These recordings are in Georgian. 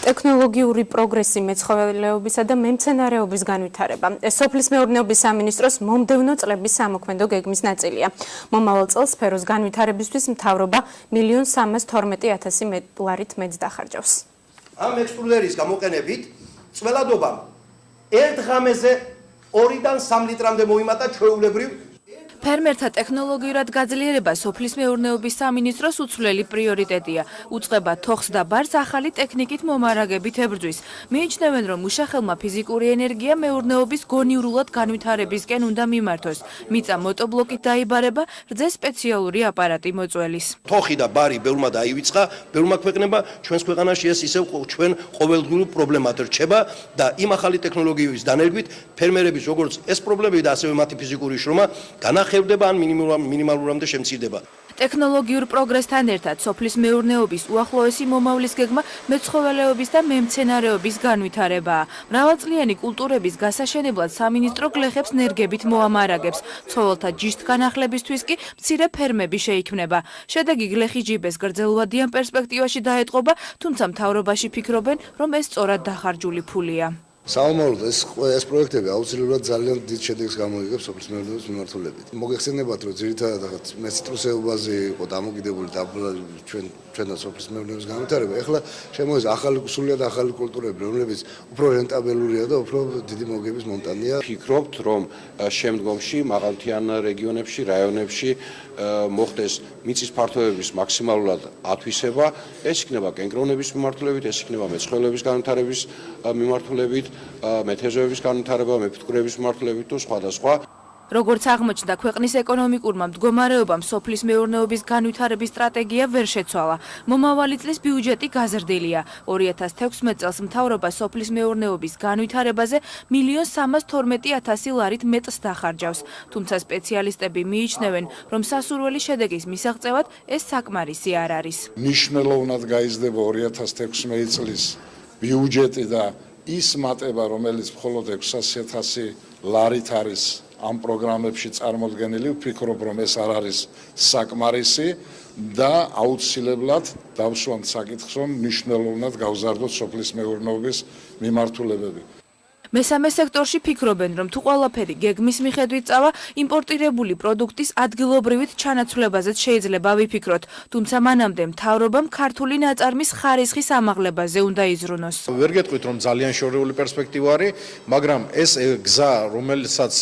ტექნოლოგიური პროგრესი მეცხოველეობისა და მემცენარეობის განვითარება. სოფლის მეურნეობის სამინისტროს მომდევნო წლების სამოქმედო გეგმის ნაწილია. მომავალ წელს სფეროს განვითარებისთვის მთავრობა 1.312.000 ლარით მეტს დახარჯავს. ამ ექსტრუდერის გამოყენებით წველადობამ ერთ ღამეზე 2-დან 3 ლიტრამდე მოიმატა ჩვეულებრივ. ფერმერთა ტექნოლოგიურად გაძლიერება სოფლის მეურნეობის სამინისტროს უცვლელი პრიორიტეტია. უწყება თოხს და ბარს ახალი ტექნიკით მომარაგებით ებრძვის. მიიჩნევენ, რომ უშახელმა ფიზიკური ენერგია მეურნეობის გონივრულად განვითარებისკენ უნდა მიმართოს. მიწა მოტობლოკით დაიბარება, რძე სპეციალური აპარატი მოწველის. თოხი და ბარი ბევრმა დაივიწყა, ბევრმა ქვეყნებმა ჩვენს ქვეყანაში ეს ისევ ჩვენ ყოველდღიურ პრობლემად რჩება და იმ ახალი ტექნოლოგიების დანერგვით ფერმერების როგორც ეს პრობლემები და ასევე მათი ფიზიკური შრომა განახევდება ან მინიმალურამდე შემცირდება. ტექნოლოგიურ პროგრესთან ერთად სოფლის მეურნეობის უახლოესი მომავლის გეგმა მეცხოველეობის და მემცენარეობის განვითარებაა. მრავალწლიანი კულტურების გასაშენებლად სამინისტრო გლეხებს ნერგებით მოამარაგებს. ცხოველთა ჯიშთ განახლებისთვის კი მცირე ფერმები შეიქმნება. შედეგი გლეხი ჯიბეს გრძელვადიან პერსპექტივაში დაეტყობა, თუმცა მთავრობაში ფიქრობენ, რომ ეს სწორად დახარჯული ფულია. საომაროდ ეს პროექტები აუცილებლად ძალიან დიდ შედეგს გამოიღებს სოფლის მეურნეობის მიმართულებით. მოგეხსენებათ, რომ ძირითადად მეციტრუსეობაზე იყო დამოკიდებული ჩვენ და სოფლის მეურნეობის განვითარება. ეხლა შემოეცა სრულიად ახალი კულტურები, რომლებიც უფრო რენტაბელურია და უფრო დიდი მოგების მომტანია. ფიქრობთ, რომ შემდგომში მაღალმთიან რეგიონებში, რაიონებში მოხდეს მიწის ფართობების მაქსიმალურად ათვისება. ეს იქნება კენკრონების მიმართულებით, ეს იქნება მეცხოველეობის განვითარების მიმართულებით, მეთევზეობის განვითარება, მეფუტკრეების მიმართულებით თუ სხვადასხვა. როგორც აღმოჩნდა, ქვეყნის ეკონომიკურმა მდგომარეობამ სოფლის მეურნეობის განვითარების სტრატეგია ვერ შეცვალა. მომავალი წლის ბიუჯეტი გაზრდილია. 2016 წელს მთავრობა სოფლის მეურნეობის განვითარებაზე 1.312.000 ლარით მეტს დახარჯავს. თუმცა სპეციალისტები მიიჩნევენ, რომ სასურველი შედეგის მისაღწევად ეს საკმარისი არ არის. მნიშვნელოვნად გაიზრდება 2016 წლის ბიუჯეტი და ის მატება, რომელიც მხოლოდ 600.000 ლარით არის ამ პროგრამებში წარმოდგენილი, ვფიქრობ, რომ ეს არ არის საკმარისი და აუცილებლად დავსვამთ საკითხს, რომ მნიშვნელოვნად გავზარდოთ სოფლის მეურნეობის მიმართულებები. მესამე სექტორში ფიქრობენ, რომ თუ ყველაფერი გეგმის მიხედვით წავა, იმპორტირებული პროდუქტის ადგილობრივით ჩანაცვლებაზეც შეიძლება ვიფიქროთ, თუმცა მანამდე მთავრობამ ქართული ნაწარმის ხარისხის ამაღლებაზე უნდა იზრუნოს. ვერ გეტყვით, რომ ძალიან შორეული პერსპექტივა არის, მაგრამ ეს გზა, რომელსაც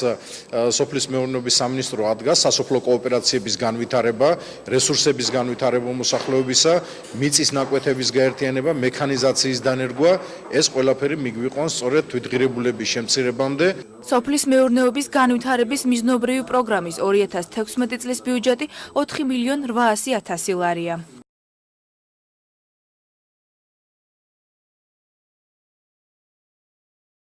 სოფლის მეურნეობის სამინისტრო ადგას, სასოფლო კოოპერაციების განვითარება, რესურსების განვითარება მოსახლეობისა, მიწის ნაკვეთების გაერთიანება, მექანიზაციის დანერგვა, ეს ყველაფერი მიგვიყვანს სწორედ თვითღირებულების შემცირებამდე. სოფლის მეურნეობის განვითარების მიზნობრივი პროგრამის 2016 წლის ბიუჯეტი 4.800.000 ლარია.